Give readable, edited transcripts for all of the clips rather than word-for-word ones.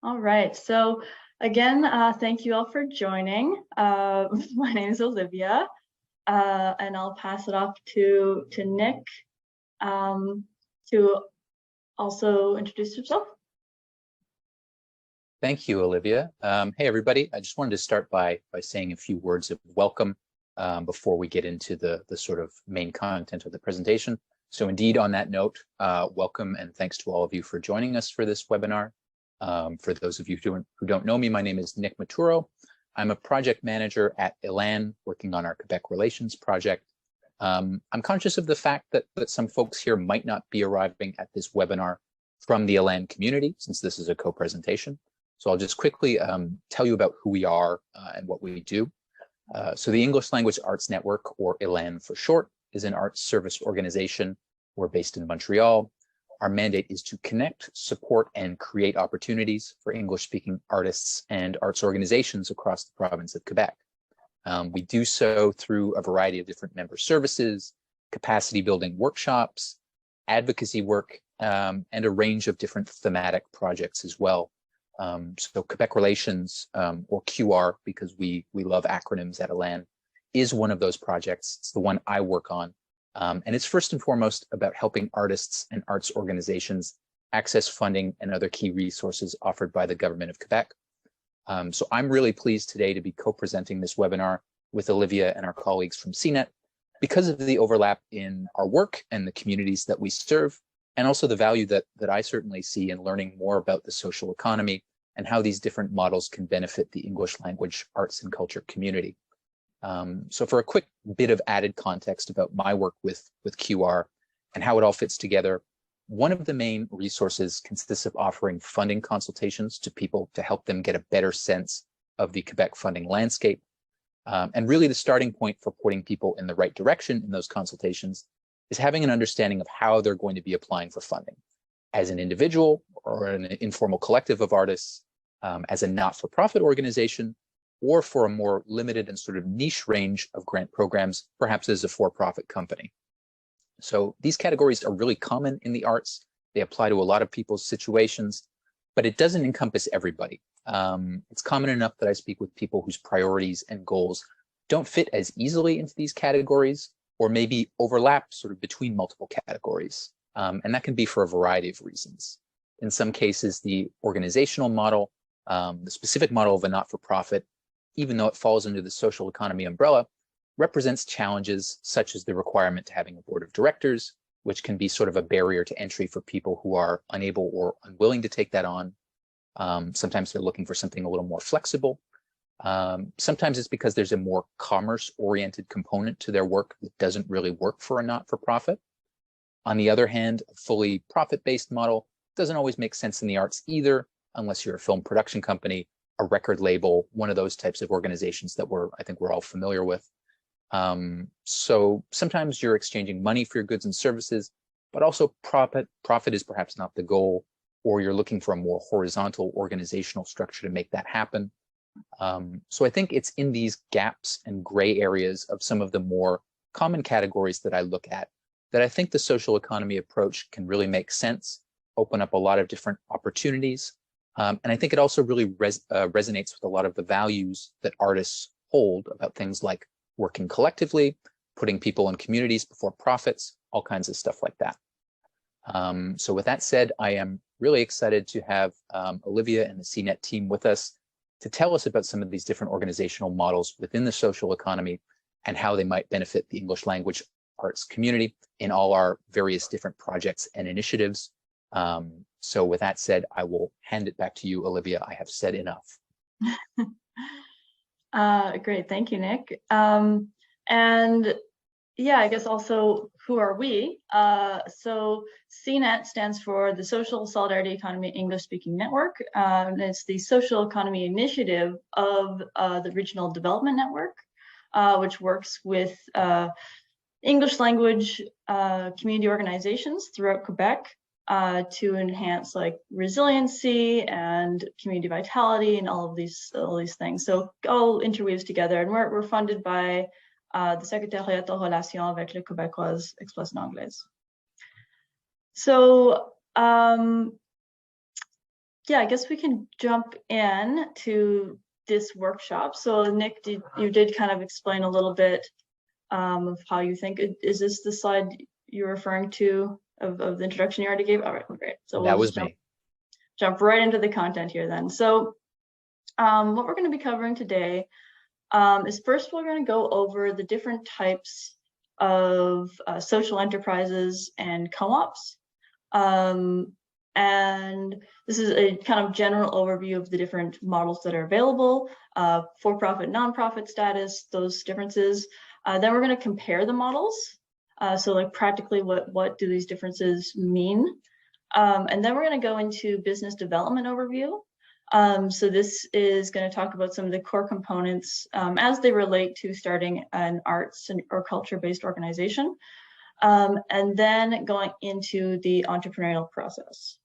All right. So again, thank you all for joining. My name is Olivia, and I'll pass it off to Nick to also introduce himself. Thank you, Olivia. Hey, everybody. I just wanted to start by saying a few words of welcome before we get into the sort of main content of the presentation. So indeed, on that note, welcome and thanks to all of you for joining us for this webinar. For those of you who don't know me, my name is Nick Maturo. I'm a project manager at ELAN, working on our Quebec Relations project. I'm conscious of the fact that some folks here might not be arriving at this webinar from the ELAN community, since this is a co-presentation. So I'll just quickly tell you about who we are and what we do. So the English Language Arts Network, or ELAN for short, is an arts service organization. We're based in Montreal. Our mandate is to connect, support, and create opportunities for English-speaking artists and arts organizations across the province of Quebec. We do so through a variety of different member services, capacity building workshops, advocacy work, and a range of different thematic projects as well. So Quebec Relations, or QR, because we love acronyms at ELAN, is one of those projects. It's the one I work on. And it's first and foremost about helping artists and arts organizations access funding and other key resources offered by the government of Quebec. So I'm really pleased today to be co-presenting this webinar with Olivia and our colleagues from CNET because of the overlap in our work and the communities that we serve, and also the value that I certainly see in learning more about the social economy and how these different models can benefit the English language, arts and culture community. So for a quick bit of added context about my work with QR and how it all fits together, one of the main resources consists of offering funding consultations to people to help them get a better sense of the Quebec funding landscape. And really the starting point for pointing people in the right direction in those consultations is having an understanding of how they're going to be applying for funding as an individual or an informal collective of artists, as a not-for-profit organization, or for a more limited and sort of niche range of grant programs, perhaps as a for-profit company. So these categories are really common in the arts. They apply to a lot of people's situations, but it doesn't encompass everybody. It's common enough that I speak with people whose priorities and goals don't fit as easily into these categories, or maybe overlap sort of between multiple categories. And that can be for a variety of reasons. In some cases, the organizational model, the specific model of a not-for-profit, even though it falls under the social economy umbrella, represents challenges such as the requirement to having a board of directors, which can be sort of a barrier to entry for people who are unable or unwilling to take that on. Sometimes they're looking for something a little more flexible. Sometimes it's because there's a more commerce-oriented component to their work that doesn't really work for a not-for-profit. On the other hand, a fully profit-based model doesn't always make sense in the arts either, unless you're a film production company, a record label, one of those types of organizations that I think we're all familiar with. So sometimes you're exchanging money for your goods and services, but also profit is perhaps not the goal, or you're looking for a more horizontal organizational structure to make that happen. So I think it's in these gaps and gray areas of some of the more common categories that I look at that I think the social economy approach can really make sense, open up a lot of different opportunities. And I think it also really resonates with a lot of the values that artists hold about things like working collectively, putting people in communities before profits, all kinds of stuff like that. So with that said, I am really excited to have Olivia and the CNET team with us to tell us about some of these different organizational models within the social economy and how they might benefit the English language arts community in all our various different projects and initiatives. So with that said, I will hand it back to you, Olivia. I have said enough. Great, thank you, Nick. And yeah, I guess also, who are we? So CNET stands for the Social Solidarity Economy English Speaking Network. And it's the social economy initiative of the Regional Development Network, which works with English language community organizations throughout Quebec to enhance like resiliency and community vitality and all these things. So all interweaves together, and we're funded by the Secrétariat de Relations avec les Québécois Explosion Anglaise. So yeah, I guess we can jump in to this workshop. So Nick, you did kind of explain a little bit of how you think. Is this the slide you're referring to of the introduction you already gave? All right, great. So That we'll was just me. jump right into the content here then. So what we're going to be covering today is first we're going to go over the different types of social enterprises and co-ops. And this is a kind of general overview of the different models that are available, for-profit, non-profit status, those differences. Then we're going to compare the models. So like practically what do these differences mean? And then we're going to go into business development overview. So this is going to talk about some of the core components as they relate to starting an arts or culture-based organization. And then going into the entrepreneurial process.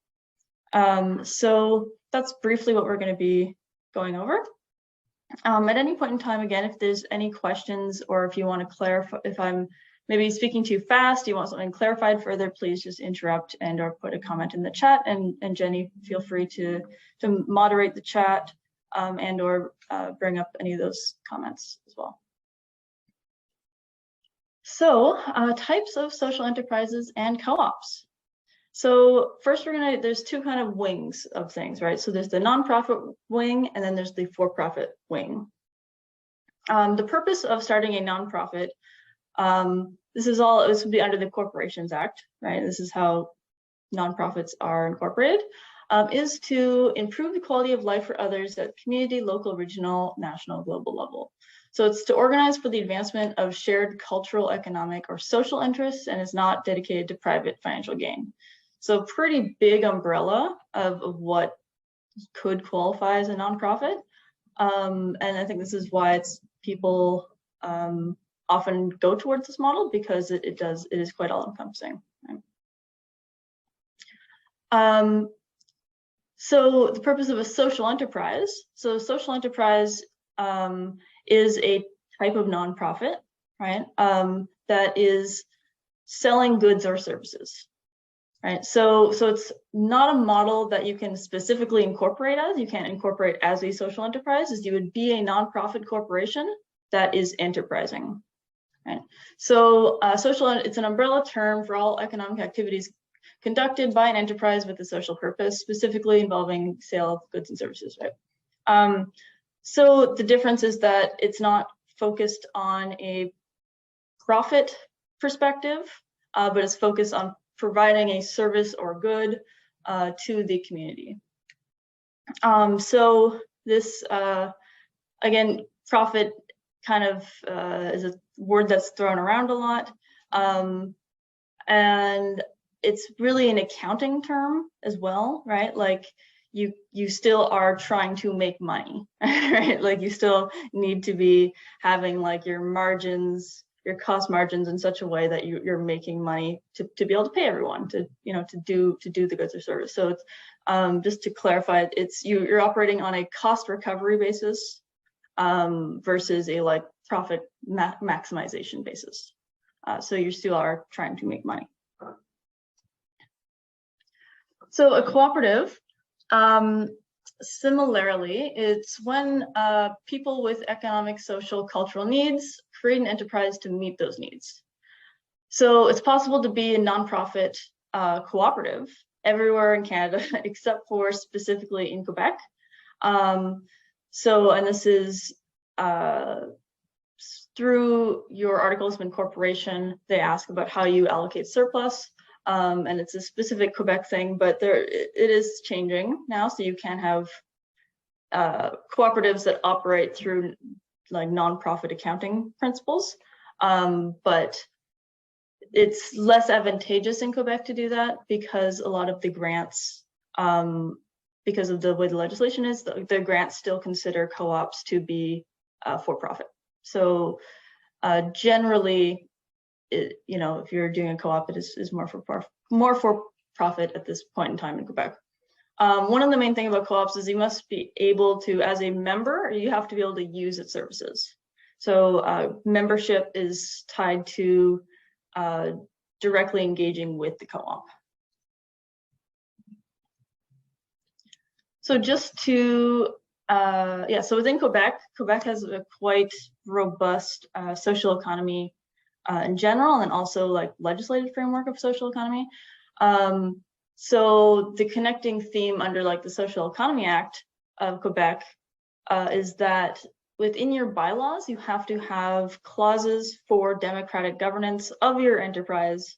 So that's briefly what we're going to be going over. At any point in time, again, if there's any questions or if you want to clarify, if I'm maybe speaking too fast, you want something clarified further, please just interrupt and or put a comment in the chat. And Jenny, feel free to moderate the chat and or bring up any of those comments as well. So types of social enterprises and co-ops. So first there's two kind of wings of things, right? So there's the nonprofit wing and then there's the for-profit wing. The purpose of starting a nonprofit, this would be under the Corporations Act, right? This is how nonprofits are incorporated, is to improve the quality of life for others at community, local, regional, national, global level. So it's to organize for the advancement of shared cultural, economic, or social interests and is not dedicated to private financial gain. So pretty big umbrella of what could qualify as a nonprofit. And I think this is why people often go towards this model because it is quite all-encompassing. Right? So the purpose of a social enterprise. So social enterprise is a type of nonprofit, right? That is selling goods or services. Right, so it's not a model that you can specifically incorporate as. You can't incorporate as a social enterprise, as you would be a nonprofit corporation that is enterprising. Right, so it's an umbrella term for all economic activities conducted by an enterprise with a social purpose, specifically involving sale of goods and services. Right. So the difference is that it's not focused on a profit perspective, but it's focused on providing a service or good to the community. So this, again, profit kind of is a word that's thrown around a lot. And it's really an accounting term as well, right? Like you still are trying to make money, right? Like you still need to be having like your margins, your cost margins in such a way that you're making money to be able to pay everyone to do the goods or service. So it's just to clarify, it's you're operating on a cost recovery basis versus a like profit maximization basis. So you still are trying to make money. So a cooperative, similarly, it's when people with economic, social, cultural needs create an enterprise to meet those needs. So it's possible to be a nonprofit cooperative everywhere in Canada, except for specifically in Quebec. And this is through your articles of incorporation, they ask about how you allocate surplus. And it's a specific Quebec thing, but it is changing now. So you can have cooperatives that operate through like nonprofit accounting principles, but it's less advantageous in Quebec to do that because a lot of the grants, because of the way the legislation is, the grants still consider co-ops to be for profit. So generally, if you're doing a co-op, it is more for profit at this point in time in Quebec. One of the main things about co-ops is you must be able to, as a member, you have to be able to use its services. So membership is tied to directly engaging with the co-op. So just to, yeah, so within Quebec, Quebec has a quite robust social economy in general, and also like legislative framework of social economy. So the connecting theme under like the Social Economy Act of Quebec is that within your bylaws, you have to have clauses for democratic governance of your enterprise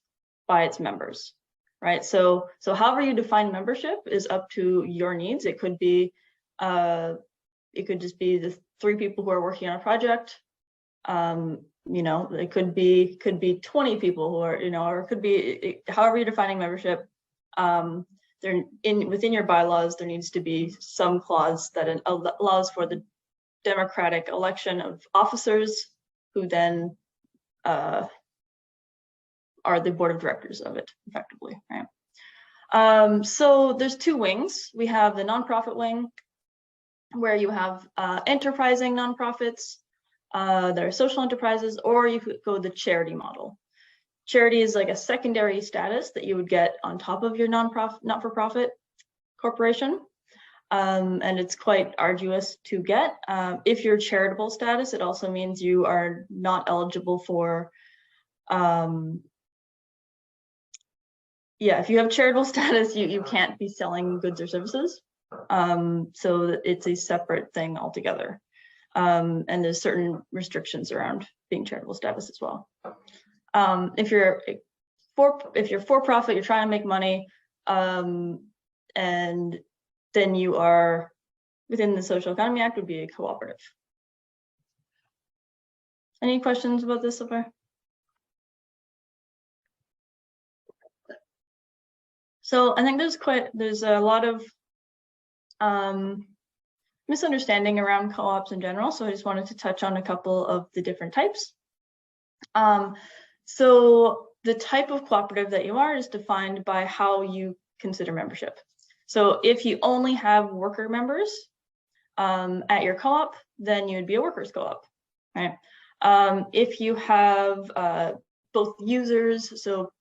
by its members, right? So however you define membership is up to your needs. It could be, it could just be the 3 people who are working on a project. You know, it could be 20 people who are, you know, or it could be however you're defining membership. There within your bylaws, there needs to be some clause that allows for the democratic election of officers who then are the board of directors of it, effectively, right? So there's 2 wings. We have the nonprofit wing, where you have enterprising nonprofits that are social enterprises, or you could go the charity model. Charity is like a secondary status that you would get on top of your not-for-profit corporation. And it's quite arduous to get. If you're charitable status, it also means you are not eligible for, yeah, if you have charitable status, you can't be selling goods or services. So it's a separate thing altogether. And there's certain restrictions around being charitable status as well. If you're for-profit, you're trying to make money, and then you are within the Social Economy Act would be a cooperative. Any questions about this so far? So I think there's a lot of misunderstanding around co-ops in general. So I just wanted to touch on a couple of the different types. So the type of cooperative that you are is defined by how you consider membership. So if you only have worker members at your co-op, then you would be a workers' co-op, right? If you have both users, so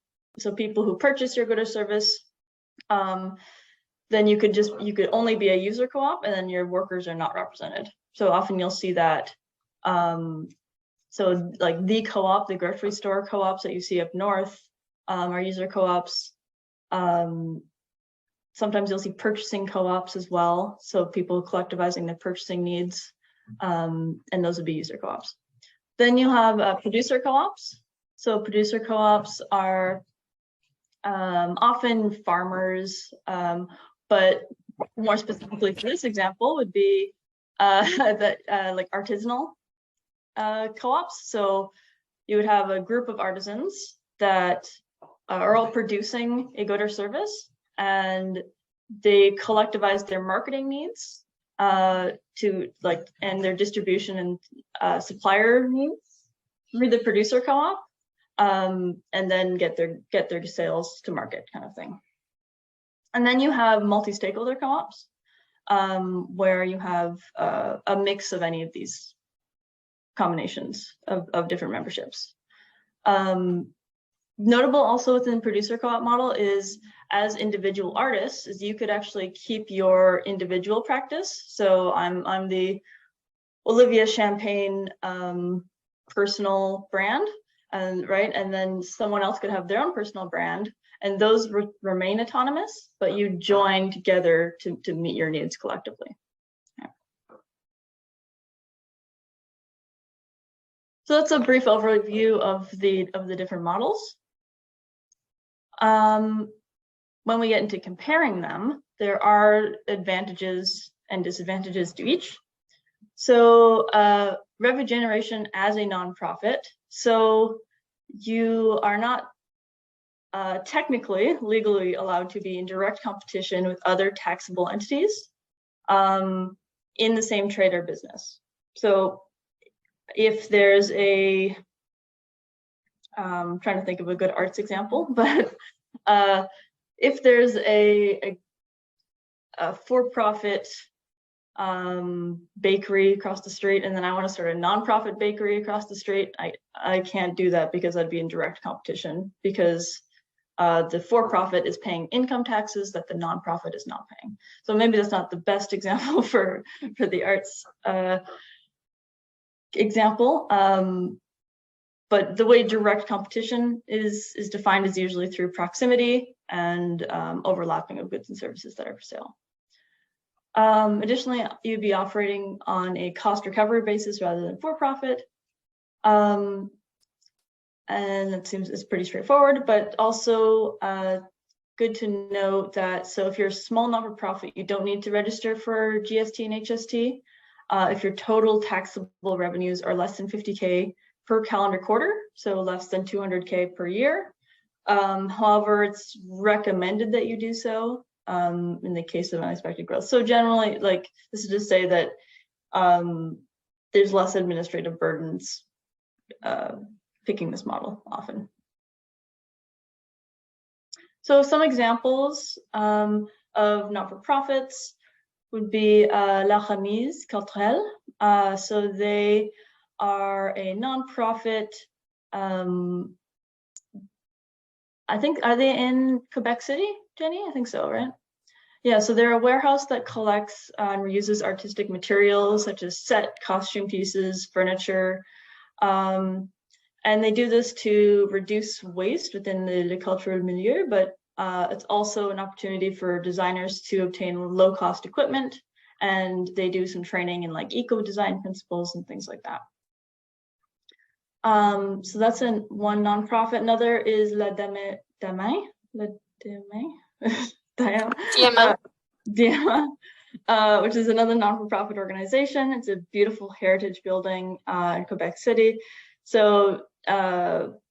people who purchase your good or service, then you could only be a user co-op, and then your workers are not represented. So often you'll see that. So like the co-op, the grocery store co-ops that you see up north are user co-ops. Sometimes you'll see purchasing co-ops as well. So people collectivizing their purchasing needs, and those would be user co-ops. Then you have producer co-ops. So producer co-ops are often farmers, but more specifically for this example would be like artisanal co-ops. So you would have a group of artisans that are all producing a good or service, and they collectivize their marketing needs to like, and their distribution and supplier needs through the producer co-op, and then get their sales to market, kind of thing. And then you have multi-stakeholder co-ops, where you have a mix of any of these combinations of different memberships. Notable also within the producer co-op model is, as individual artists, is you could actually keep your individual practice. So I'm the Olivia Champagne personal brand, and right, and then someone else could have their own personal brand, and those remain autonomous, but you join together to meet your needs collectively. Yeah. So that's a brief overview of the different models. When we get into comparing them, there are advantages and disadvantages to each. So revenue generation as a nonprofit. So you are not technically, legally allowed to be in direct competition with other taxable entities in the same trade or business. So if there's I'm trying to think of a good arts example, but if there's a for-profit bakery across the street, and then I want to start a nonprofit bakery across the street, I can't do that because I'd be in direct competition, because the for-profit is paying income taxes that the nonprofit is not paying. So maybe that's not the best example for the arts example, but the way direct competition is defined is usually through proximity and overlapping of goods and services that are for sale. Additionally, you'd be operating on a cost recovery basis rather than for-profit. And it seems it's pretty straightforward, but also good to note that, so if you're a small not-for-profit, you don't need to register for GST and HST. If your total taxable revenues are less than 50K per calendar quarter, so less than 200K per year. However, it's recommended that you do so in the case of unexpected growth. So generally, like, this is to say that there's less administrative burdens picking this model often. So some examples of not-for-profits would be La Remise Culturelle. So they are a nonprofit. I think, are they in Quebec City, Jenny? I think so, right? Yeah, so they're a warehouse that collects and reuses artistic materials such as set, costume pieces, furniture. And they do this to reduce waste within the cultural milieu, but it's also an opportunity for designers to obtain low-cost equipment, and they do some training in like eco-design principles and things like that. So that's one nonprofit. Another is La Dame, which is another non-for-profit organization. It's a beautiful heritage building in Quebec City. So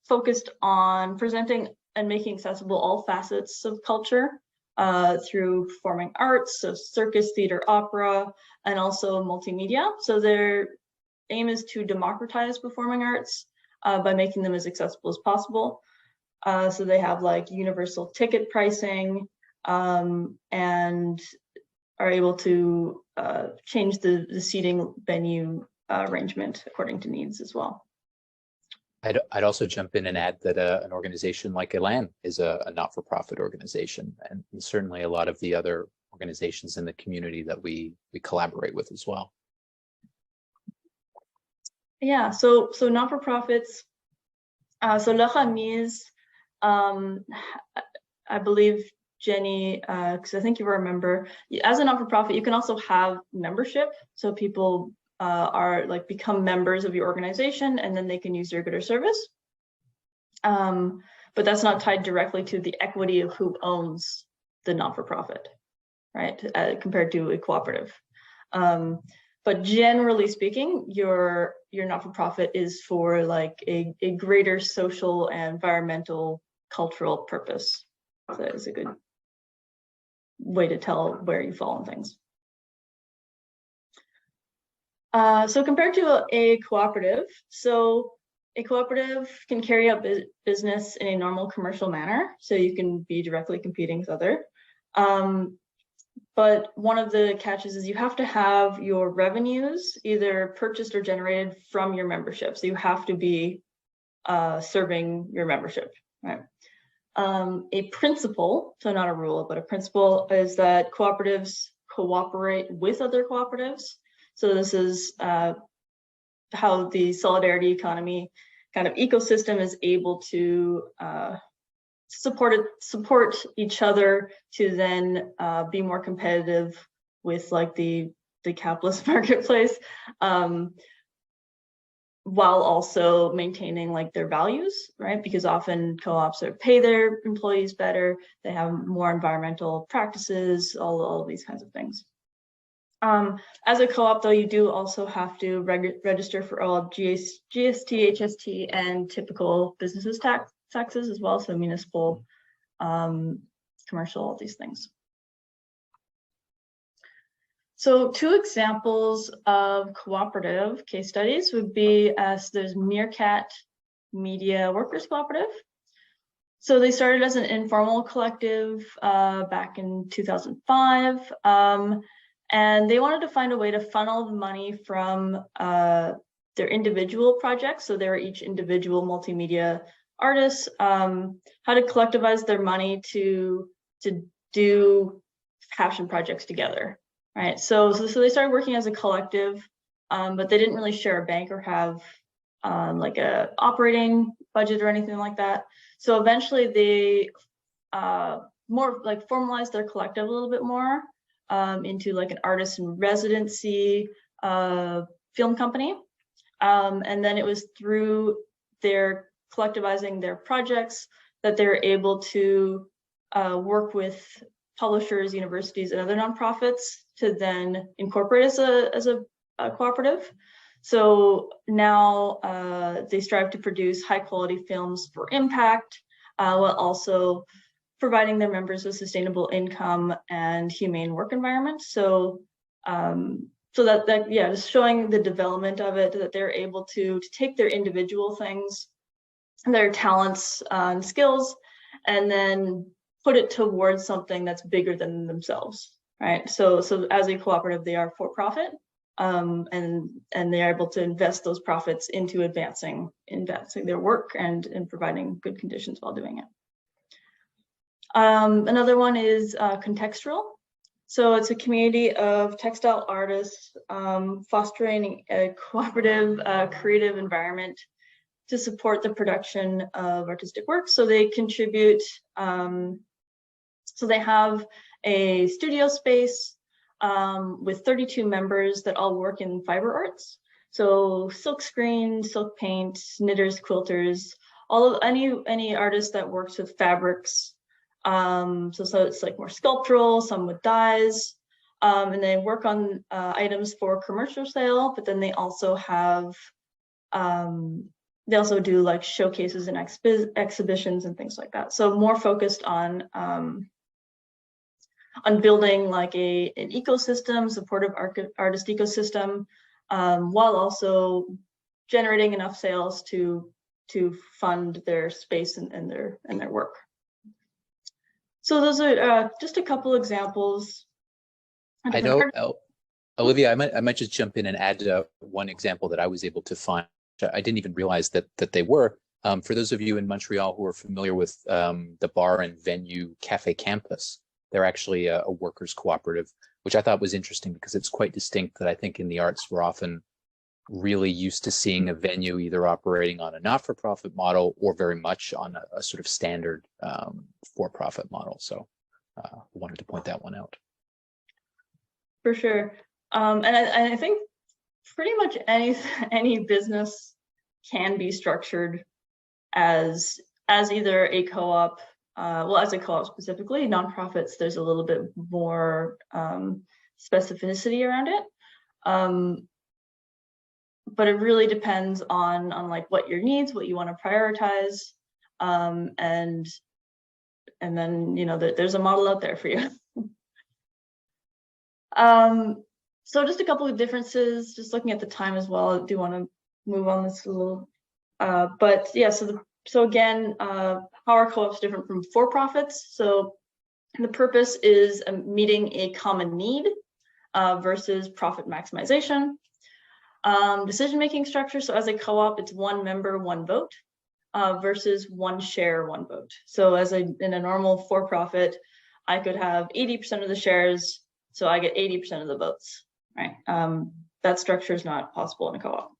focused on presenting and making accessible all facets of culture through performing arts, so circus, theater, opera, and also multimedia. So their aim is to democratize performing arts by making them as accessible as possible. So they have like universal ticket pricing and are able to change the seating venue arrangement according to needs as well. I'd also jump in and add that an organization like ELAN is a not-for-profit organization, and certainly a lot of the other organizations in the community that we collaborate with as well. Yeah, so not-for-profits, so La Remise, I believe, Jenny, because I think you were a member, as a not-for-profit, you can also have membership. So people are like become members of your organization, and then they can use your good or service. But that's not tied directly to the equity of who owns the not-for-profit, right? Compared to a cooperative. But generally speaking, your not-for-profit is for like a greater social and environmental cultural purpose. So it's a good way to tell where you fall in things. So compared to a cooperative, so a cooperative can carry out business in a normal commercial manner, so you can be directly competing with other. But one of the catches is you have to have your revenues either purchased or generated from your membership. So you have to be serving your membership, right? A principle, so not a rule, but a principle is that cooperatives cooperate with other cooperatives. So this is how the solidarity economy kind of ecosystem is able to support each other to then be more competitive with like the capitalist marketplace, while also maintaining like their values, right? Because often co-ops pay their employees better, they have more environmental practices, all of these kinds of things. As a co-op, though, you do also have to register for all of GST, HST, and typical businesses taxes as well, so municipal, commercial, all these things. So two examples of cooperative case studies would be there's Meerkat Media Workers Cooperative. So they started as an informal collective back in 2005. And they wanted to find a way to funnel the money from their individual projects. So they were each individual multimedia artists, how to collectivize their money to do passion projects together, right? So they started working as a collective, but they didn't really share a bank or have like a operating budget or anything like that. So eventually they more like formalized their collective a little bit more into like an artist in residency film company. And then it was through their collectivizing their projects that they're able to work with publishers, universities, and other nonprofits to then incorporate as a cooperative. So now they strive to produce high quality films for impact, while also providing their members with sustainable income and humane work environment. So that yeah, just showing the development of it, that they're able to take their individual things, their talents and skills, and then put it towards something that's bigger than themselves, right? So as a cooperative, they are for profit, and they are able to invest those profits into advancing their work and providing good conditions while doing it. Another one is contextual. So it's a community of textile artists fostering a cooperative, creative environment to support the production of artistic work. So they contribute, so they have a studio space with 32 members that all work in fiber arts. So silk screen, silk paint, knitters, quilters, all of any artist that works with fabrics. So it's like more sculptural, some with dyes, and they work on items for commercial sale, but then they also have, they also do like showcases and exhibitions and things like that. So more focused on building like an ecosystem, supportive artist ecosystem, while also generating enough sales to fund their space and their work. So those are just a couple examples. I know, Olivia, I might just jump in and add one example that I was able to find. I didn't even realize that they were. For those of you in Montreal who are familiar with the bar and venue Cafe Campus, they're actually a workers' cooperative, which I thought was interesting because it's quite distinct. That I think in the arts we're often really used to seeing a venue either operating on a not-for-profit model or very much on a sort of standard for-profit model. So wanted to point that one out. For sure. And I think pretty much any business can be structured as either a co-op, well, as a co-op specifically. Nonprofits, there's a little bit more specificity around it. But it really depends on like what your needs, what you want to prioritize, and then there's a model out there for you. So just a couple of differences, just looking at the time as well. I do want to move on this a little, but yeah. So again, how are co-ops different from for-profits? So the purpose is meeting a common need versus profit maximization. Decision-making structure. So as a co-op, it's one member, one vote, versus one share, one vote. So in a normal for-profit, I could have 80% of the shares, so I get 80% of the votes, right? That structure is not possible in a co-op.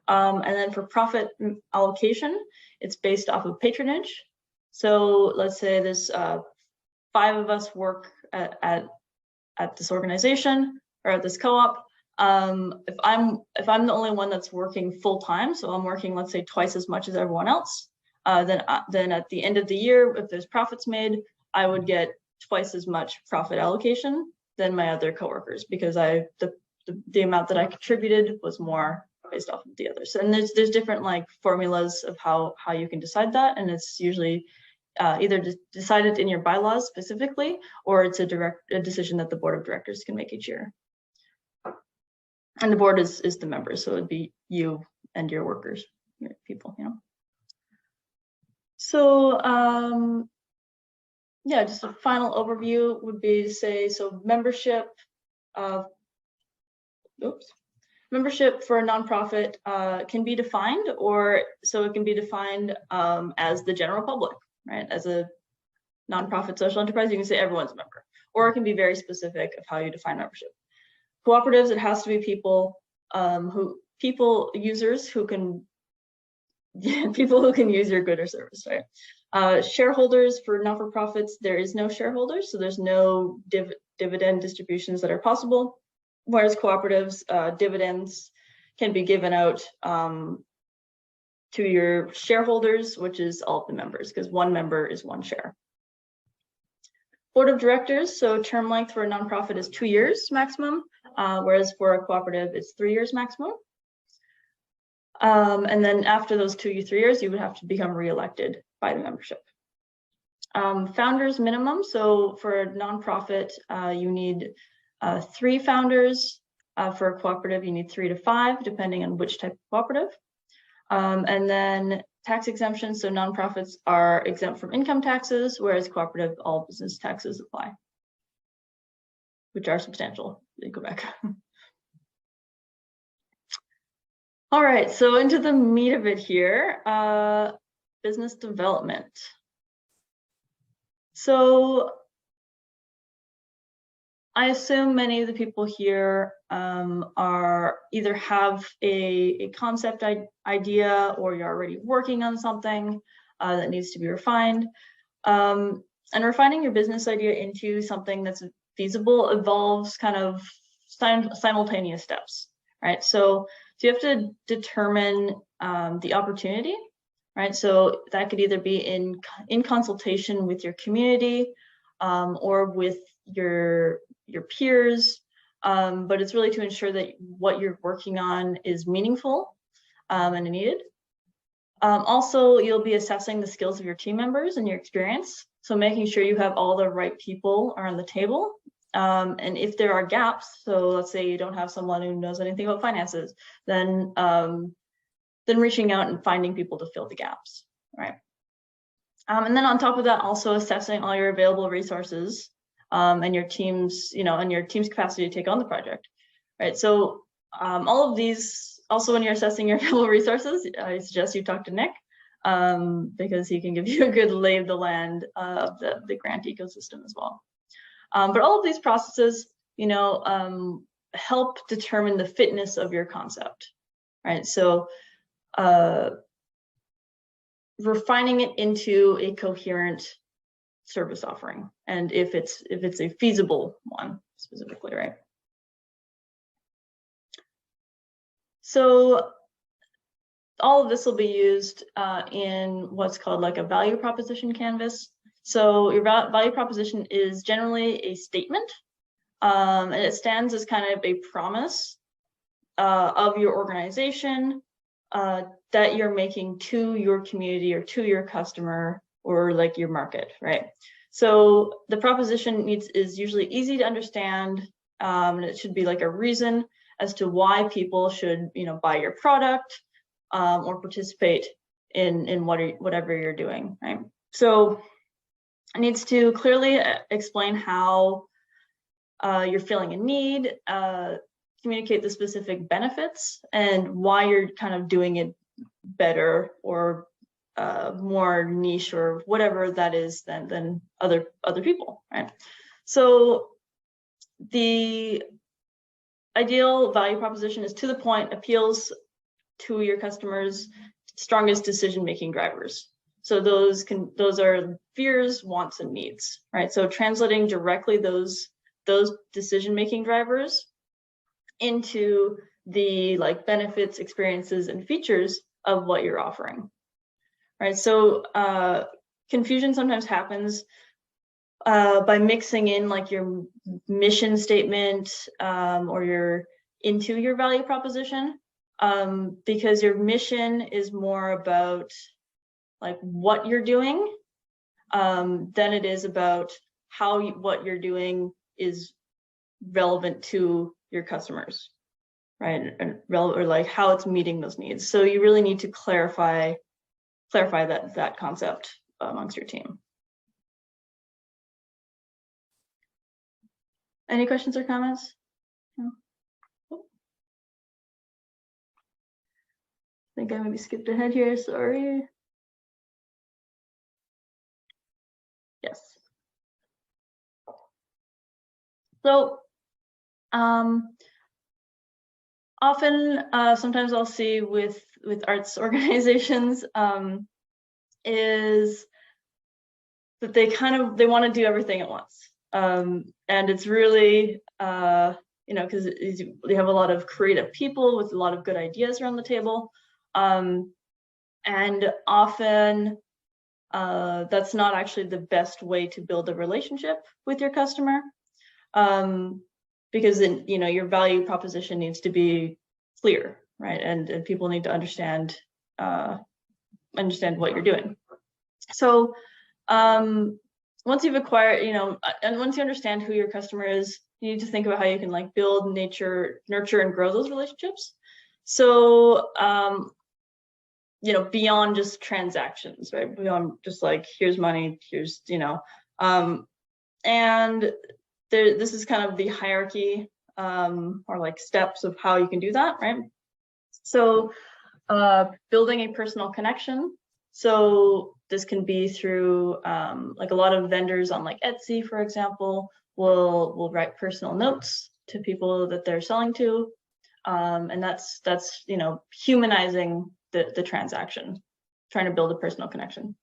And then for profit allocation, it's based off of patronage. So let's say there's 5 of us work at this organization or at this co-op. If I'm the only one that's working full time, so I'm working, let's say, twice as much as everyone else, then at the end of the year, if there's profits made, I would get twice as much profit allocation than my other coworkers, because the amount that I contributed was more based off of the others. And there's different like formulas of how you can decide that, and it's usually either decided in your bylaws specifically, or it's a decision that the board of directors can make each year. And the board is the members, so it'd be you and your workers, your people, So yeah, just a final overview would be to say, so membership membership for a nonprofit can be defined, or so it can be defined as the general public, right? As a nonprofit social enterprise, you can say everyone's a member, or it can be very specific of how you define membership. Cooperatives, it has to be users who can people who can use your good or service, right? Shareholders for not-for-profits, there is no shareholders, so there's no dividend distributions that are possible. Whereas cooperatives, dividends can be given out to your shareholders, which is all of the members, because one member is one share. Board of directors, so term length for a nonprofit is 2 years maximum, whereas for a cooperative, it's 3 years maximum. And then after those 2 or 3 years, you would have to become reelected by the membership. Founders minimum, so for a nonprofit, you need 3 founders. For a cooperative, you need 3 to 5, depending on which type of cooperative. And then tax exemption, so nonprofits are exempt from income taxes, whereas cooperative, all business taxes apply, which are substantial in Quebec. All right, so into the meat of it here, business development. So I assume many of the people here are either have a concept idea, or you're already working on something that needs to be refined. And refining your business idea into something that's feasible involves kind of simultaneous steps, right? So you have to determine the opportunity, right? So that could either be in consultation with your community or with your peers, but it's really to ensure that what you're working on is meaningful and needed. Also, you'll be assessing the skills of your team members and your experience. So making sure you have all the right people around the table. And if there are gaps, so let's say you don't have someone who knows anything about finances, then reaching out and finding people to fill the gaps, right? And then on top of that, also assessing all your available resources and your team's, and your team's capacity to take on the project, right? So all of these, also when you're assessing your available resources, I suggest you talk to Nick because he can give you a good lay of the land of the grant ecosystem as well. But all of these processes, help determine the fitness of your concept, right? So refining it into a coherent service offering, and if it's a feasible one specifically, right? So all of this will be used in what's called like a value proposition canvas. So your value proposition is generally a statement, and it stands as kind of a promise of your organization that you're making to your community or to your customer or like your market, right? So the proposition is usually easy to understand, and it should be like a reason as to why people should, buy your product or participate in whatever you're doing, right? So it needs to clearly explain how you're feeling a need, communicate the specific benefits and why you're kind of doing it better or more niche or whatever that is than other people, right? So the ideal value proposition is to the point, appeals to your customers' strongest decision-making drivers. So those are fears, wants, and needs, right? So translating directly those decision-making drivers into the like benefits, experiences, and features of what you're offering, right? So confusion sometimes happens by mixing in like your mission statement or into your value proposition, because your mission is more about like what you're doing than it is about how what you're doing is relevant to your customers, right? Or like how it's meeting those needs. So you really need to clarify that concept amongst your team. Any questions or comments? No? think I maybe skipped ahead here, sorry. Yes. So often, sometimes I'll see with arts organizations is that they want to do everything at once, and it's really because you have a lot of creative people with a lot of good ideas around the table, and often that's not actually the best way to build a relationship with your customer, because then your value proposition needs to be clear, right? And people need to understand what you're doing. So once you've acquired, and once you understand who your customer is, you need to think about how you can like build, nurture, and grow those relationships. So beyond just transactions, right? Beyond just like, here's money, here's, and this is kind of the hierarchy or like steps of how you can do that, right? So building a personal connection. So this can be through like a lot of vendors on like Etsy, for example, will write personal notes to people that they're selling to, and that's humanizing the transaction, trying to build a personal connection.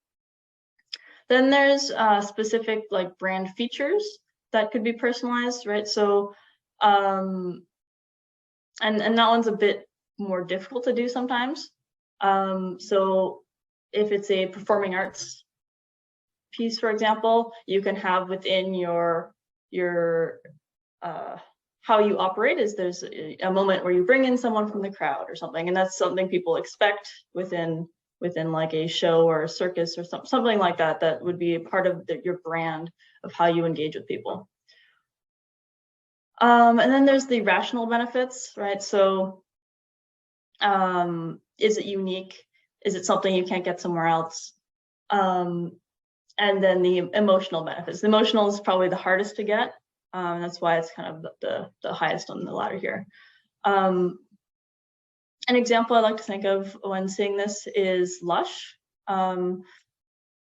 Then there's specific like brand features that could be personalized, right? So and that one's a bit more difficult to do sometimes. So if it's a performing arts piece, for example, you can have within your how you operate is there's a moment where you bring in someone from the crowd or something, and that's something people expect within like a show or a circus or something like that. That would be a part of your brand of how you engage with people. And then there's the rational benefits, right? So is it unique? Is it something you can't get somewhere else? And then the emotional benefits. The emotional is probably the hardest to get. That's why it's kind of the highest on the ladder here. An example I like to think of when seeing this is Lush.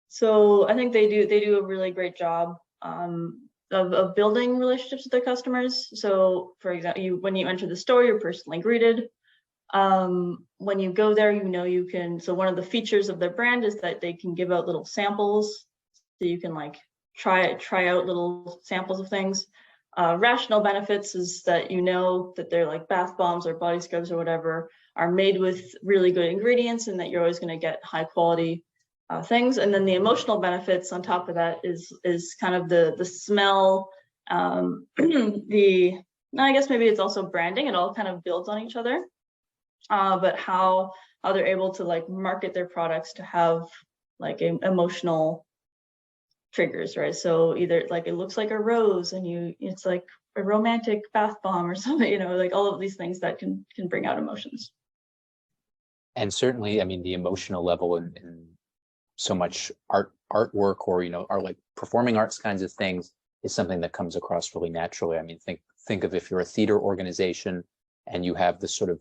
So I think they do a really great job of building relationships with their customers. So for example, when you enter the store, you're personally greeted. When you go there, you can, so one of the features of their brand is that they can give out little samples, so you can like try out little samples of things. Rational benefits is that that they're like bath bombs or body scrubs or whatever are made with really good ingredients, and that you're always going to get high quality things. And then the emotional benefits on top of that is kind of the smell, I guess maybe it's also branding. It all kind of builds on each other. But how they're able to like market their products to have like emotional triggers, right? So either like it looks like a rose and it's like a romantic bath bomb or something, like all of these things that can bring out emotions. And certainly, I mean, the emotional level in so much artwork or are like performing arts kinds of things is something that comes across really naturally. I mean, think of if you're a theater organization and you have this sort of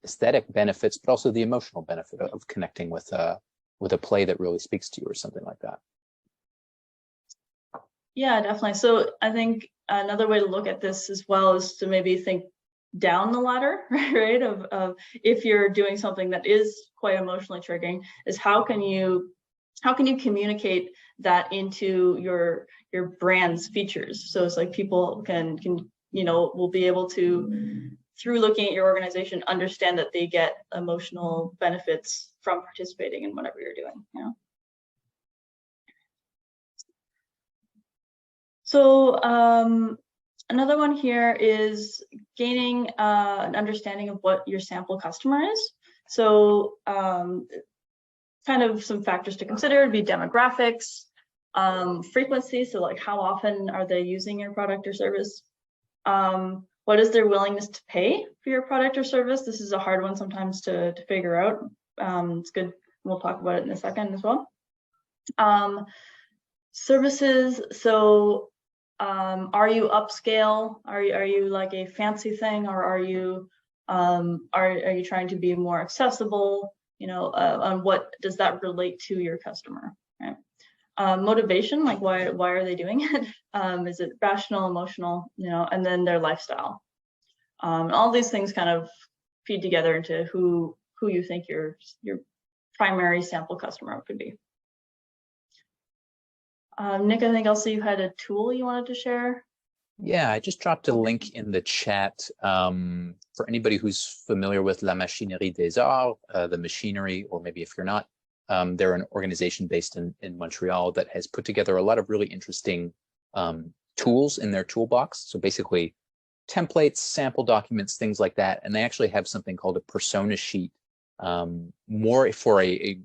aesthetic benefits, but also the emotional benefit of connecting with a play that really speaks to you or something like that. Yeah, definitely. So I think another way to look at this as well is to maybe think down the ladder, right? Of if you're doing something that is quite emotionally triggering, is how can you communicate that into your brand's features? So it's like people can will be able to, through looking at your organization, understand that they get emotional benefits from participating in whatever you're doing. So another one here is gaining an understanding of what your sample customer is. So kind of some factors to consider would be demographics, frequency, so like how often are they using your product or service? What is their willingness to pay for your product or service? This is a hard one sometimes to figure out. It's good. We'll talk about it in a second as well. Services. So are you upscale? Are you like a fancy thing, or are you Are you trying to be more accessible? On what does that relate to your customer, right? Motivation, like why are they doing it? Is it rational, emotional, and then their lifestyle. All these things kind of feed together into who you think your primary sample customer could be. Nick, I think also you had a tool you wanted to share. Yeah, I just dropped a link in the chat for anybody who's familiar with La Machinerie des Arts, the machinery, or maybe if you're not, they're an organization based in Montreal that has put together a lot of really interesting tools in their toolbox. So basically templates, sample documents, things like that. And they actually have something called a persona sheet, more for a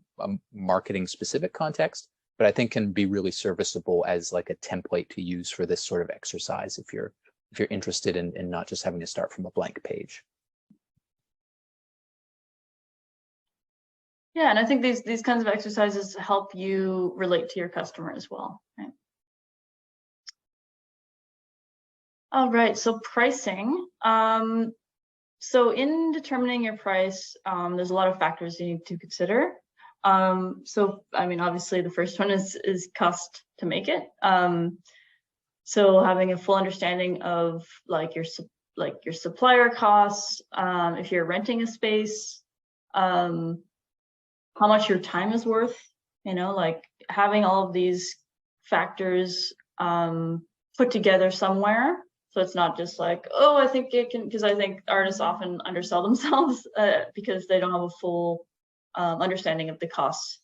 marketing specific context, but I think can be really serviceable as like a template to use for this sort of exercise if you're interested in not just having to start from a blank page. Yeah, and I think these kinds of exercises help you relate to your customer as well. Right? All right, so pricing. So in determining your price, there's a lot of factors you need to consider. So I mean, obviously the first one is cost to make it. So having a full understanding of like your supplier costs, if you're renting a space, how much your time is worth, like having all of these factors put together somewhere. So it's not just like, oh, I think it can, because I think artists often undersell themselves because they don't have a full understanding of the costs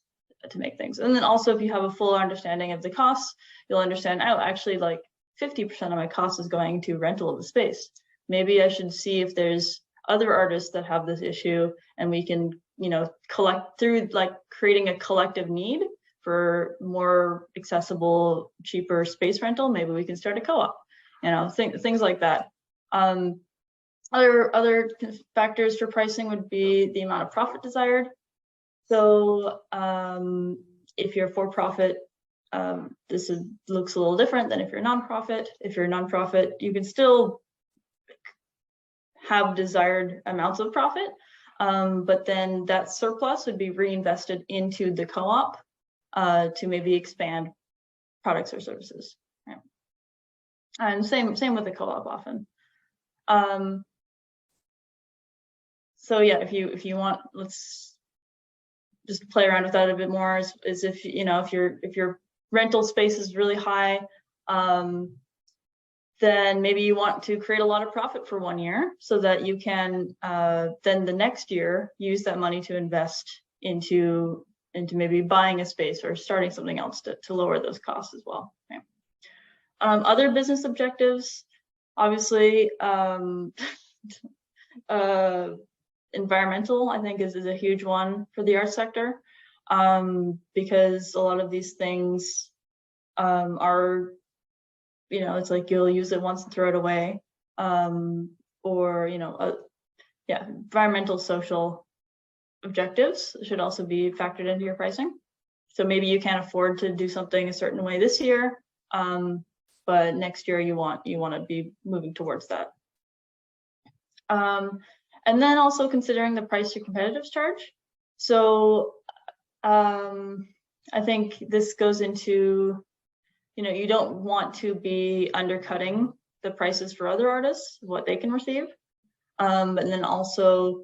to make things. And then also if you have a full understanding of the costs, you'll understand, oh, actually like 50% of my cost is going to rental of the space. Maybe I should see if there's other artists that have this issue and we can, collect through like creating a collective need for more accessible, cheaper space rental. Maybe we can start a co-op, things like that. Other factors for pricing would be the amount of profit desired. So if you're for profit, this looks a little different than if you're nonprofit. If you're a nonprofit, you can still have desired amounts of profit, but then that surplus would be reinvested into the co-op to maybe expand products or services. Right? And same with the co-op often. So yeah, if you want, let's just play around with that a bit more. Is if if your rental space is really high, then maybe you want to create a lot of profit for 1 year so that you can then the next year use that money to invest into maybe buying a space or starting something else to lower those costs as well. Okay. Other business objectives, obviously, environmental, I think is a huge one for the arts sector, because a lot of these things are, it's like you'll use it once and throw it away, or environmental, social objectives should also be factored into your pricing. So maybe you can't afford to do something a certain way this year, but next year you want to be moving towards that. And then also considering the price your competitors charge. So I think this goes into, you don't want to be undercutting the prices for other artists, what they can receive. And then also,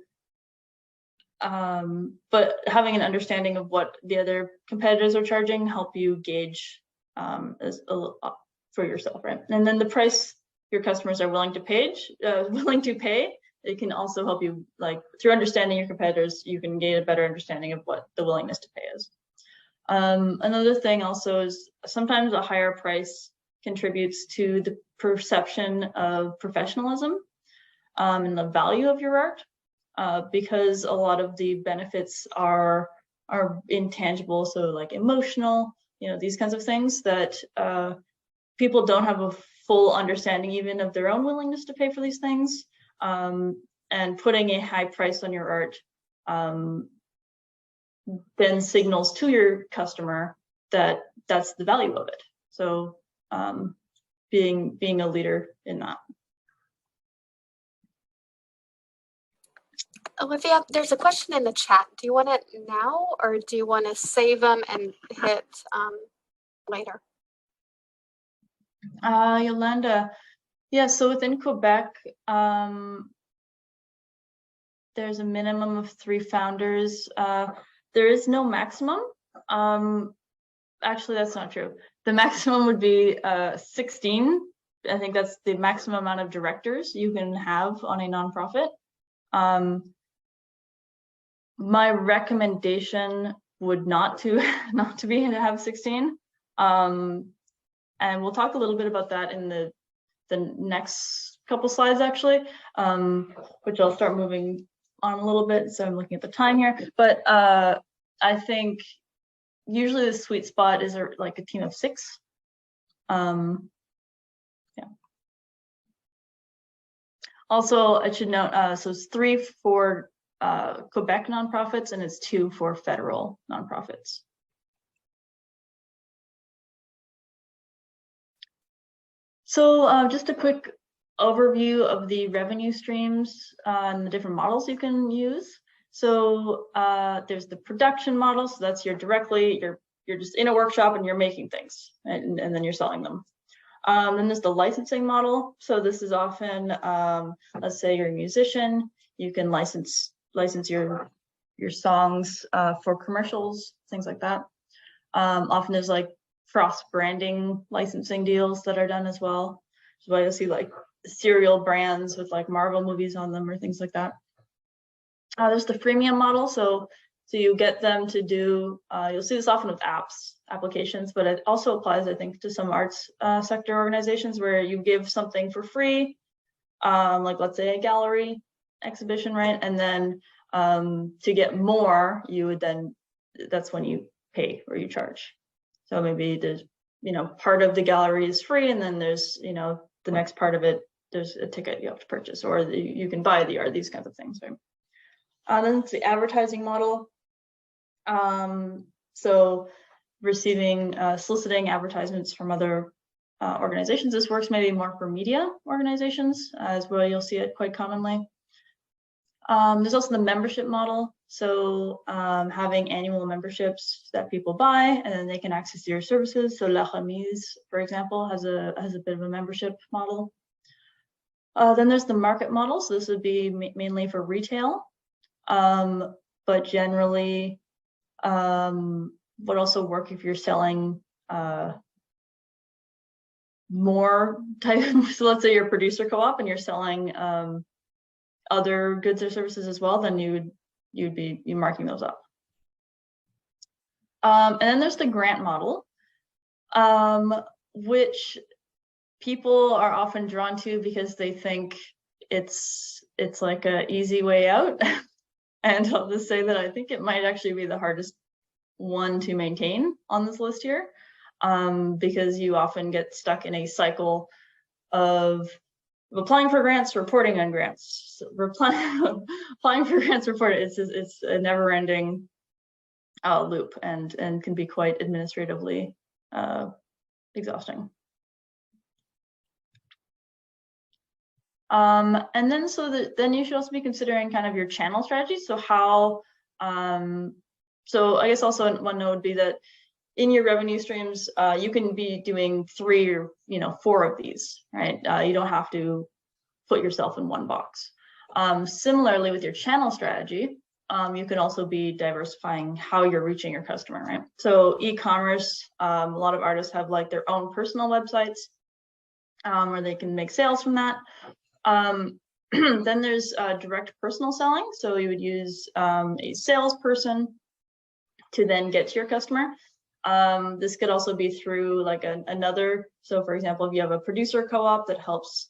but having an understanding of what the other competitors are charging help you gauge for yourself, right? And then the price your customers are willing to pay, it can also help you, like through understanding your competitors, you can gain a better understanding of what the willingness to pay is. Another thing also is sometimes a higher price contributes to the perception of professionalism and the value of your art, because a lot of the benefits are intangible, so like emotional, these kinds of things that people don't have a full understanding even of their own willingness to pay for these things, and putting a high price on your art then signals to your customer that that's the value of it. So being a leader in that. Olivia, there's a question in the chat. Do you want it now or do you want to save them and hit later? Yolanda, yeah, so within Quebec, there's a minimum of 3 founders. There is no maximum. Actually, that's not true. The maximum would be 16. I think that's the maximum amount of directors you can have on a nonprofit. My recommendation would not to have 16. And we'll talk a little bit about that in the next couple slides, actually, which I'll start moving on a little bit. So I'm looking at the time here, but I think usually the sweet spot is like a team of 6. Yeah. Also, I should note, so it's 3 for Quebec nonprofits and it's 2 for federal nonprofits. So just a quick overview of the revenue streams and the different models you can use. So there's the production model. So that's you're just in a workshop and you're making things and then you're selling them. Then there's the licensing model. So this is often, let's say you're a musician, you can license your songs for commercials, things like that. Often there's like cross branding licensing deals that are done as well. So you'll see like cereal brands with like Marvel movies on them or things like that. There's the freemium model. So you get them to do, you'll see this often with applications, but it also applies, I think, to some arts sector organizations where you give something for free, like let's say a gallery exhibition, right? And then to get more, that's when you pay or you charge. So maybe there's, part of the gallery is free, and then there's, the next part of it, there's a ticket you have to purchase, or you can buy the art, these kinds of things, right? Then it's the advertising model. So soliciting advertisements from other organizations. This works maybe more for media organizations, as where you'll see it quite commonly. There's also the membership model. So having annual memberships that people buy, and then they can access your services. So La Remise, for example, has a bit of a membership model. Then there's the market model. So this would be mainly for retail, but generally would also work if you're selling more type. So let's say you're a producer co-op and you're selling other goods or services as well, then you'd be marking those up. And then there's the grant model, which people are often drawn to because they think it's like an easy way out. And I'll just say that I think it might actually be the hardest one to maintain on this list here, because you often get stuck in a cycle of applying for grants, reporting on grants, applying for grants, reporting. It's a never-ending loop, and can be quite administratively exhausting. And then then you should also be considering kind of your channel strategy. So how, so I guess also one note would be that in your revenue streams, you can be doing 3 or 4 of these, right? You don't have to put yourself in one box. Similarly with your channel strategy, you can also be diversifying how you're reaching your customer, right? So e-commerce, a lot of artists have like their own personal websites where they can make sales from that. Then there's direct personal selling. So you would use a salesperson to then get to your customer. This could also be through like another. So for example, if you have a producer co-op that helps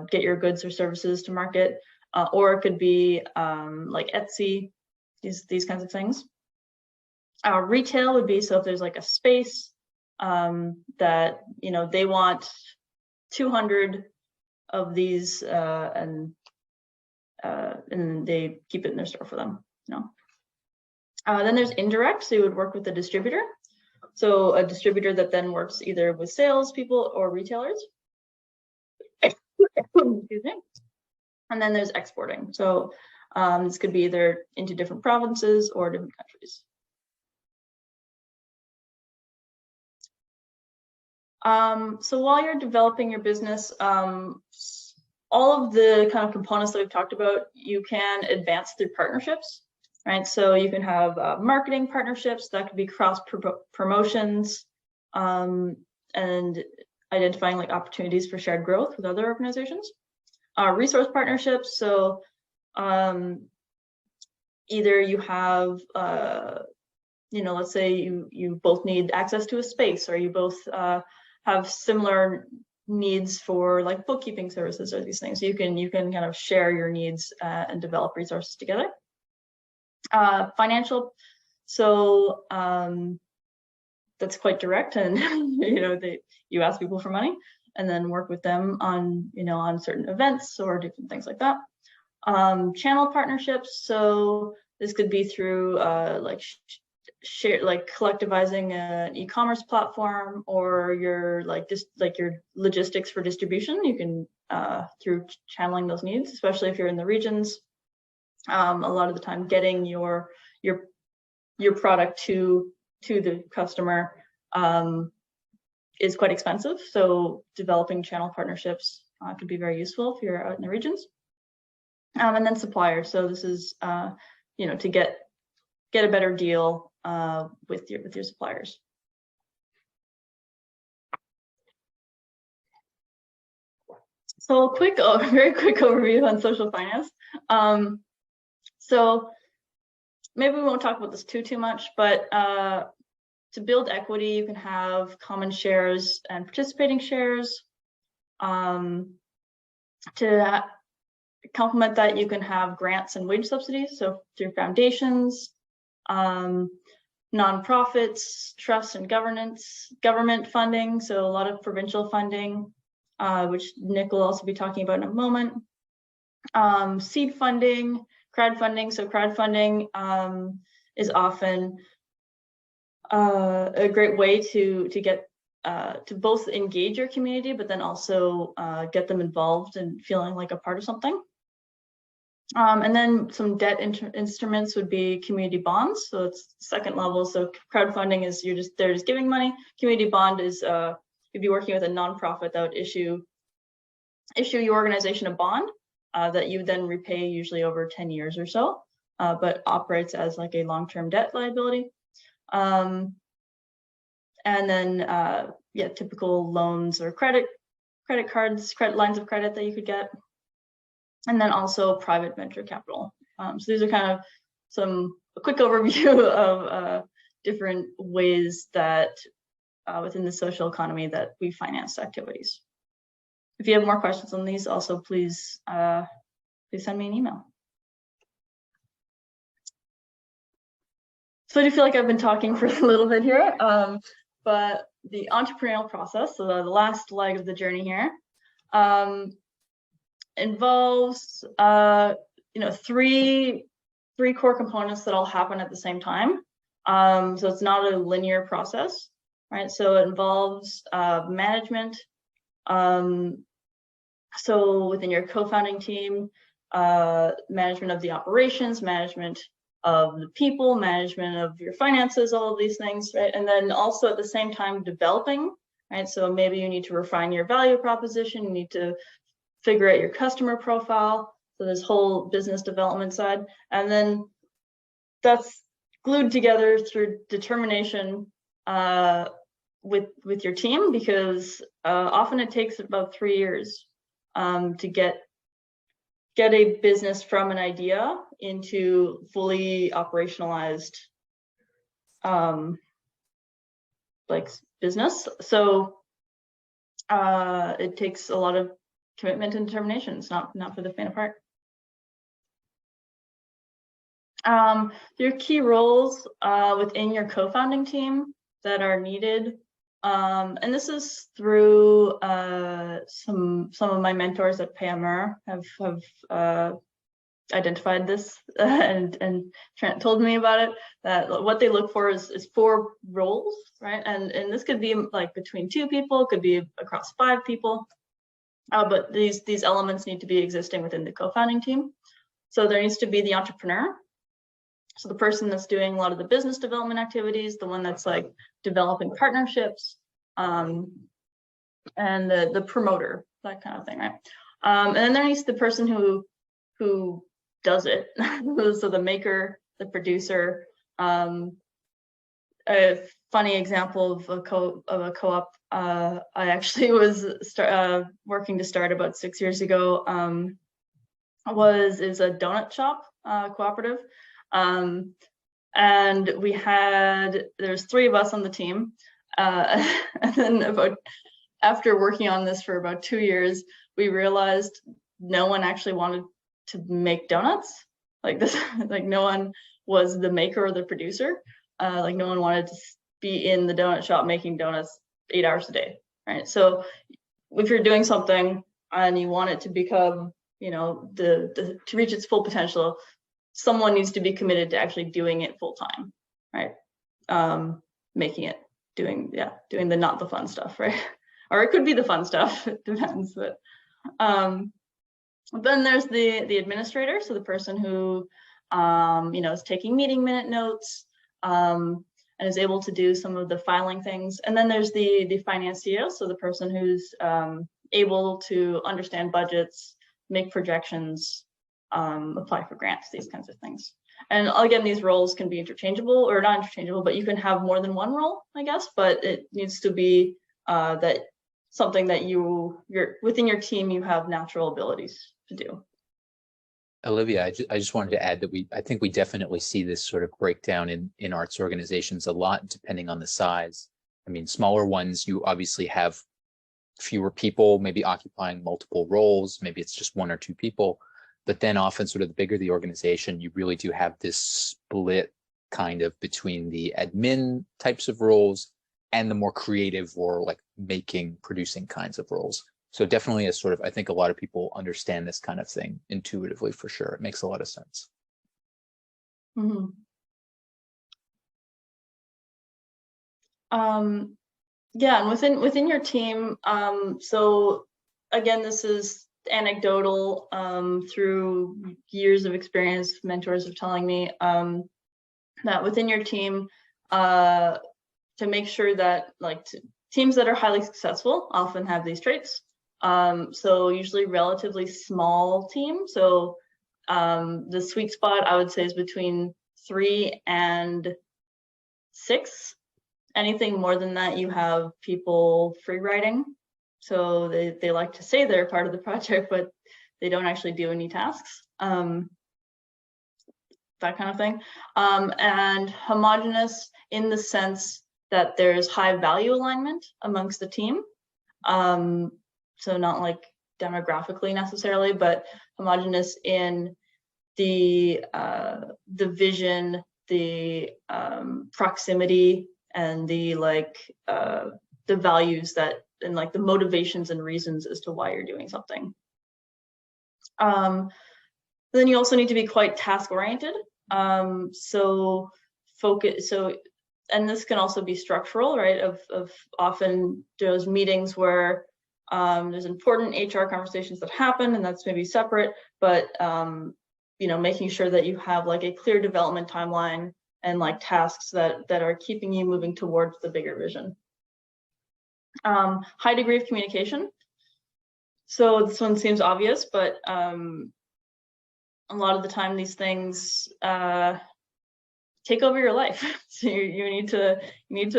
get your goods or services to market, or it could be like Etsy, these kinds of things. Retail would be, so if there's like a space that they want 200 of these and they keep it in their store for them. Then there's indirect, so you would work with a distributor. So a distributor that then works either with salespeople or retailers. Excuse me. And then there's exporting. So This could be either into different provinces or different countries. So while you're developing your business, all of the kind of components that we've talked about, you can advance through partnerships, right? So you can have marketing partnerships that could be cross promotions, and identifying like opportunities for shared growth with other organizations. Resource partnerships, so either you have, let's say you both need access to a space, or you both have similar needs for like bookkeeping services or these things. You can kind of share your needs and develop resources together. Financial, so that's quite direct, and you ask people for money and then work with them on on certain events or different things like that. Channel partnerships, so this could be through collectivizing an e-commerce platform, or your your logistics for distribution. You can through channeling those needs, especially if you're in the regions. A lot of the time, getting your product to the customer is quite expensive. So developing channel partnerships could be very useful if you're out in the regions. And then suppliers. So this is to get a better deal with your suppliers. So very quick overview on social finance. So maybe we won't talk about this too much, but to build equity, you can have common shares and participating shares. To complement that, you can have grants and wage subsidies, so through foundations, nonprofits, trusts and government funding, so a lot of provincial funding, which Nick will also be talking about in a moment. Seed funding, crowdfunding. So crowdfunding is often a great way to get to both engage your community, but then also get them involved and feeling like a part of something. And then some debt instruments would be community bonds. So it's second level. So crowdfunding is they're just giving money. Community bond is you'd be working with a nonprofit that would issue your organization a bond that you then repay usually over 10 years or so, but operates as like a long-term debt liability. And then typical loans or credit cards, credit lines of credit that you could get. And then also private venture capital. So these are kind of a quick overview of different ways that within the social economy that we finance activities. If you have more questions on these, also please send me an email. So I do feel like I've been talking for a little bit here, but the entrepreneurial process, so the last leg of the journey here, involves three core components that all happen at the same time. So it's not a linear process, right? So it involves management. So within your co-founding team, management of the operations, management of the people, management of your finances, all of these things, right? And then also at the same time developing, right? So maybe you need to refine your value proposition, you need to figure out your customer profile, so this whole business development side, and then that's glued together through determination with your team, because often it takes about 3 years to get a business from an idea into fully operationalized business. So it takes a lot of commitment and determination. It's not for the faint of heart. There are key roles within your co-founding team that are needed, and this is through some of my mentors at PMR have identified this and Trent told me about it, that what they look for is 4 roles, right? And this could be like between 2 people, could be across 5 people. But these elements need to be existing within the co-founding team. So there needs to be the entrepreneur. So the person that's doing a lot of the business development activities, the one that's like developing partnerships, and the promoter, that kind of thing, right? And then there needs the person who does it. So the maker, the producer. A funny example of a co-op I actually was working to start about 6 years ago. Is a donut shop cooperative. And there's 3 of us on the team. And then after working on this for about 2 years, we realized no one actually wanted to make donuts. Like no one was the maker or the producer. Like no one wanted to be in the donut shop making donuts 8 hours a day, right? So if you're doing something and you want it to become, to reach its full potential, someone needs to be committed to actually doing it full time, right? Making it, doing the not the fun stuff, right? Or it could be the fun stuff, it depends. But then there's the administrator, so the person who is taking meeting minute notes, and is able to do some of the filing things. And then there's the financier, so the person who's able to understand budgets, make projections, apply for grants, these kinds of things. And again, these roles can be interchangeable, or not interchangeable, but you can have more than one role, I guess, but it needs to be that something that you're within your team, you have natural abilities to do. Olivia, I just wanted to add that I think we definitely see this sort of breakdown in arts organizations a lot, depending on the size. I mean, smaller ones, you obviously have fewer people maybe occupying multiple roles. Maybe it's just 1 or 2 people. But then often sort of the bigger the organization, you really do have this split kind of between the admin types of roles and the more creative or like producing kinds of roles. So definitely I think a lot of people understand this kind of thing intuitively, for sure. It makes a lot of sense. Mm-hmm. Yeah, and within your team, so again, this is anecdotal through years of experience. Mentors are telling me that within your team, to make sure that teams that are highly successful often have these traits. So usually relatively small team. So the sweet spot I would say is between 3 and 6. Anything more than that, you have people free writing. So they like to say they're part of the project, but they don't actually do any tasks. That kind of thing. And homogenous in the sense that there's high value alignment amongst the team. So not like demographically necessarily, but homogenous in the vision, the proximity, and the values and the motivations and reasons as to why you're doing something. Then you also need to be quite task oriented. So focus. And this can also be structural, right? Of often those meetings where there's important HR conversations that happen, and that's maybe separate, but making sure that you have a clear development timeline and tasks that are keeping you moving towards the bigger vision. High degree of communication. So this one seems obvious, but a lot of the time these things take over your life. So you need to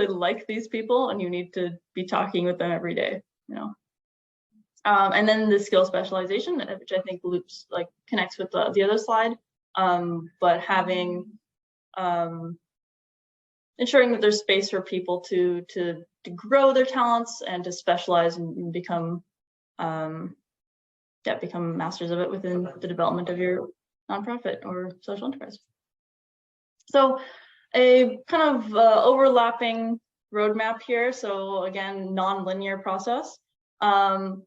like these people, and you need to be talking with them every day, And then the skill specialization, which I think connects with the other slide, but having ensuring that there's space for people to grow their talents and to specialize and become masters of it within the development of your nonprofit or social enterprise. So a kind of overlapping roadmap here. So again, non-linear process. To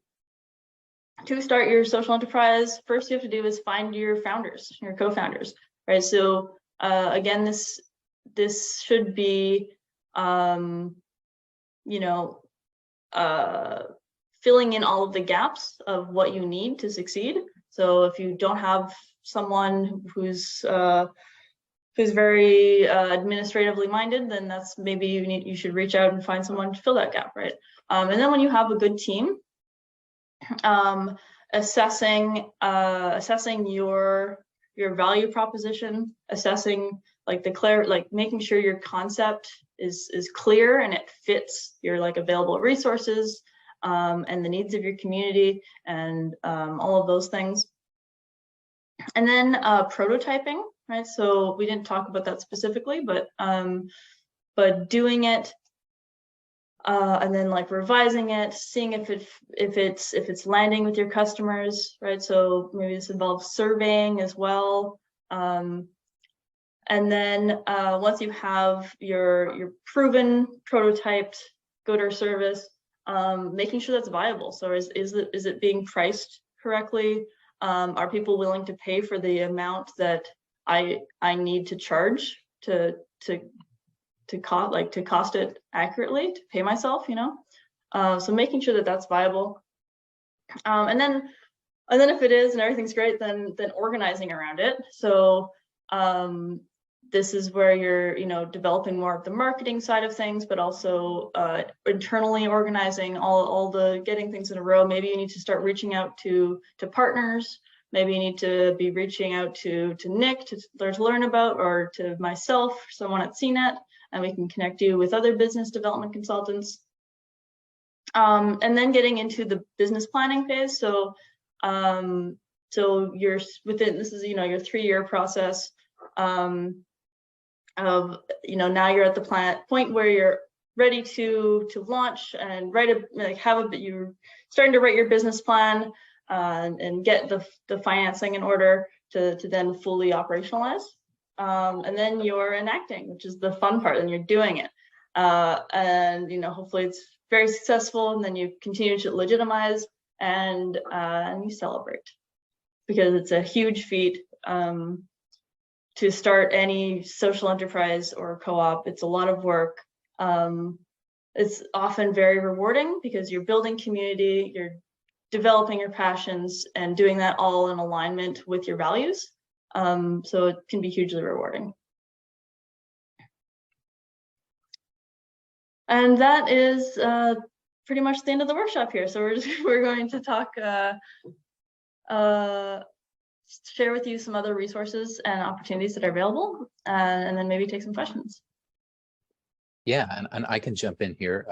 start your social enterprise, first you have to do is find your founders, your co-founders, right? So again, this should be, filling in all of the gaps of what you need to succeed. So if you don't have someone who's very administratively minded, then that's maybe you should reach out and find someone to fill that gap, right? And then when you have a good team, assessing your value proposition, assessing making sure your concept is clear and it fits your available resources and the needs of your community and all of those things. And then prototyping, right? So we didn't talk about that specifically, but doing it and then revising it, seeing if it's landing with your customers, right? So maybe this involves surveying as well. And then once you have your proven prototyped good or service, making sure that's viable. So is it being priced correctly? Are people willing to pay for the amount that I need to charge to cost it accurately, to pay myself, so making sure that that's viable. And then if it is and everything's great, then organizing around it. So this is where you're developing more of the marketing side of things, but also internally organizing all the getting things in a row. Maybe you need to start reaching out to partners. Maybe you need to be reaching out to Nick to learn about, or to myself, someone at CNET, and we can connect you with other business development consultants. And then getting into the business planning phase. So you're within, this is your 3-year process of now you're at the point where you're ready to launch and you're starting to write your business plan and get the financing in order to then fully operationalize. And then you're enacting, which is the fun part, and you're doing it. And hopefully it's very successful, and then you continue to legitimize and you celebrate, because it's a huge feat to start any social enterprise or co-op. It's a lot of work. It's often very rewarding because you're building community, you're developing your passions, and doing that all in alignment with your values. So it can be hugely rewarding. And that is pretty much the end of the workshop here. So we're going to talk, share with you some other resources and opportunities that are available, and then maybe take some questions. Yeah, and I can jump in here.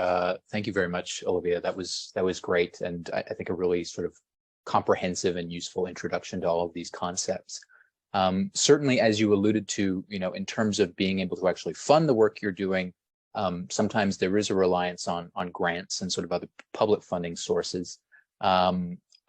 Thank you very much, Olivia. That was great, and I think a really sort of comprehensive and useful introduction to all of these concepts. Certainly, as you alluded to, in terms of being able to actually fund the work you're doing, sometimes there is a reliance on grants and sort of other public funding sources.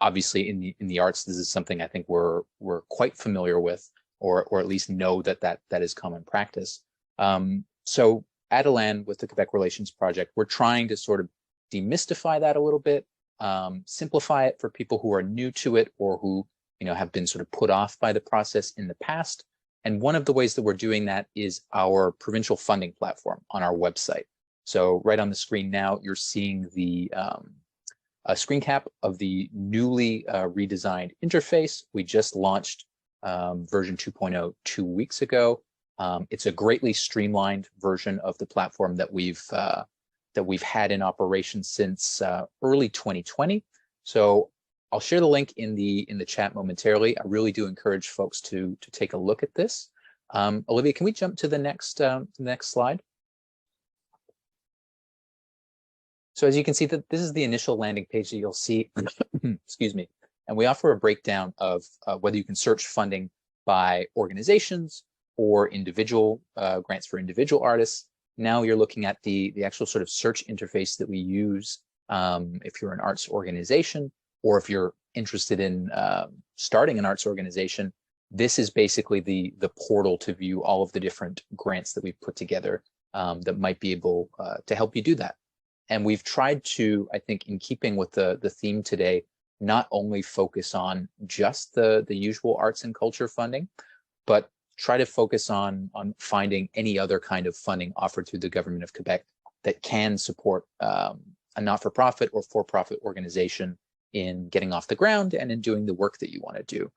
Obviously, in the arts, this is something I think we're quite familiar with, or at least know that is common practice. So at ELAN, with the Quebec Relations Project, we're trying to sort of demystify that a little bit, simplify it for people who are new to it, or who have been sort of put off by the process in the past. And one of the ways that we're doing that is our provincial funding platform on our website. So right on the screen now, you're seeing the a screen cap of the newly redesigned interface. We just launched version 2.0 2 weeks ago. It's a greatly streamlined version of the platform that we've had in operation since early 2020. So I'll share the link in the chat momentarily. I really do encourage folks to take a look at this. Olivia, can we jump to the next slide? So as you can see, that this is the initial landing page that you'll see, excuse me, and we offer a breakdown of whether you can search funding by organizations or individual grants for individual artists. Now you're looking at the actual sort of search interface that we use if you're an arts organization, or if you're interested in starting an arts organization. This is basically the portal to view all of the different grants that we've put together that might be able to help you do that. And we've tried to, I think, in keeping with the theme today, not only focus on just the usual arts and culture funding, but try to focus on finding any other kind of funding offered through the government of Quebec that can support a not-for-profit or for-profit organization in getting off the ground and in doing the work that you want to do.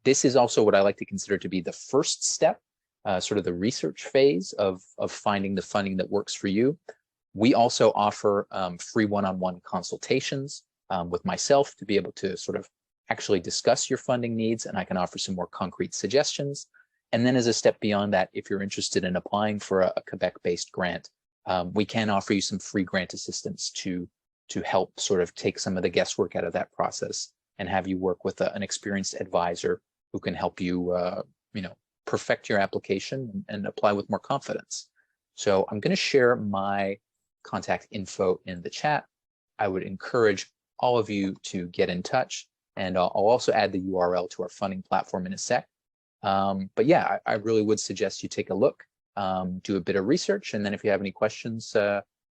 This is also what I like to consider to be the first step, sort of the research phase of finding the funding that works for you. We also offer free one-on-one consultations with myself to be able to sort of actually discuss your funding needs, and I can offer some more concrete suggestions. And then as a step beyond that, if you're interested in applying for a Quebec-based grant, we can offer you some free grant assistance to help sort of take some of the guesswork out of that process and have you work with an experienced advisor who can help you, perfect your application and apply with more confidence. So I'm going to share my contact info in the chat. I would encourage all of you to get in touch, and I'll also add the URL to our funding platform in a sec. But yeah, I really would suggest you take a look, do a bit of research, and then if you have any questions,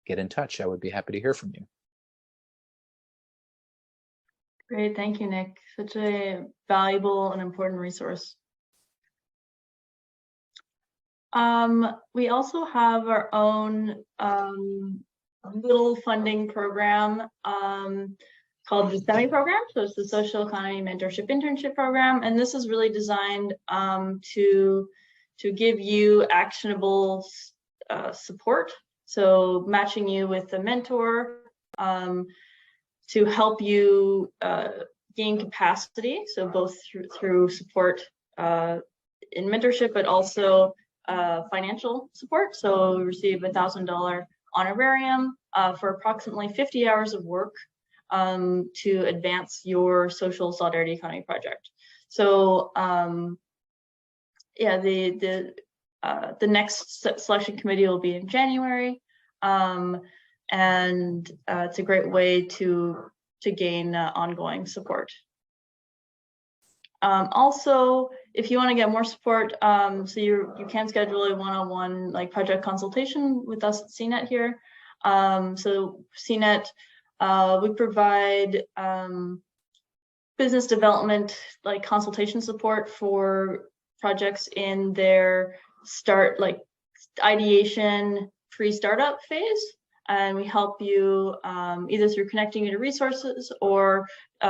get in touch. I would be happy to hear from you. Great, thank you, Nick. Such a valuable and important resource. We also have our own little funding program called the SEMI program. So it's the Social Economy Mentorship Internship Program. And this is really designed to give you actionable support. So matching you with a mentor to help you gain capacity. So both through support in mentorship, but also financial support. So we receive $1,000 honorarium for approximately 50 hours of work to advance your social solidarity economy project. So yeah, the next selection committee will be in January, and it's a great way to gain ongoing support. Also, if you want to get more support, so you can schedule a one-on-one like project consultation with us at CNET here. So CNET, we provide business development like consultation support for projects in their ideation pre-startup phase. And we help you either through connecting you to resources or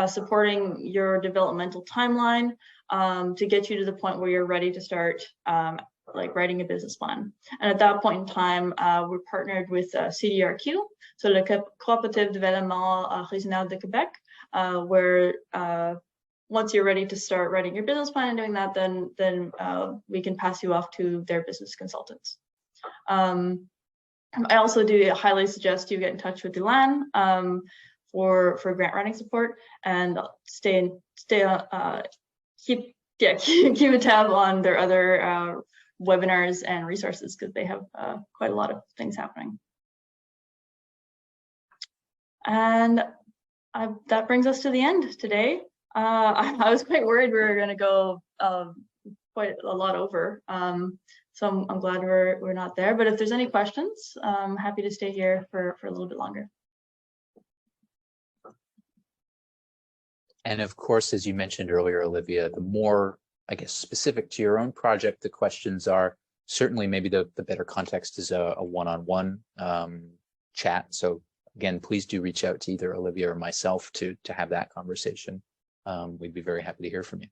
supporting your developmental timeline to get you to the point where you're ready to start like writing a business plan. And at that point in time, we're partnered with CDRQ, so le Coopérative Développement Régional de Québec, where once you're ready to start writing your business plan and doing that, then we can pass you off to their business consultants. I also do highly suggest you get in touch with ELAN for grant writing support, and keep a tab on their other webinars and resources, because they have quite a lot of things happening. And that brings us to the end today. I was quite worried we were going to go quite a lot over. So I'm glad we're not there. But if there's any questions, I'm happy to stay here for a little bit longer. And of course, as you mentioned earlier, Olivia, the more, I guess, specific to your own project the questions are, certainly maybe the better context is a one-on-one chat. So again, please do reach out to either Olivia or myself to have that conversation. We'd be very happy to hear from you.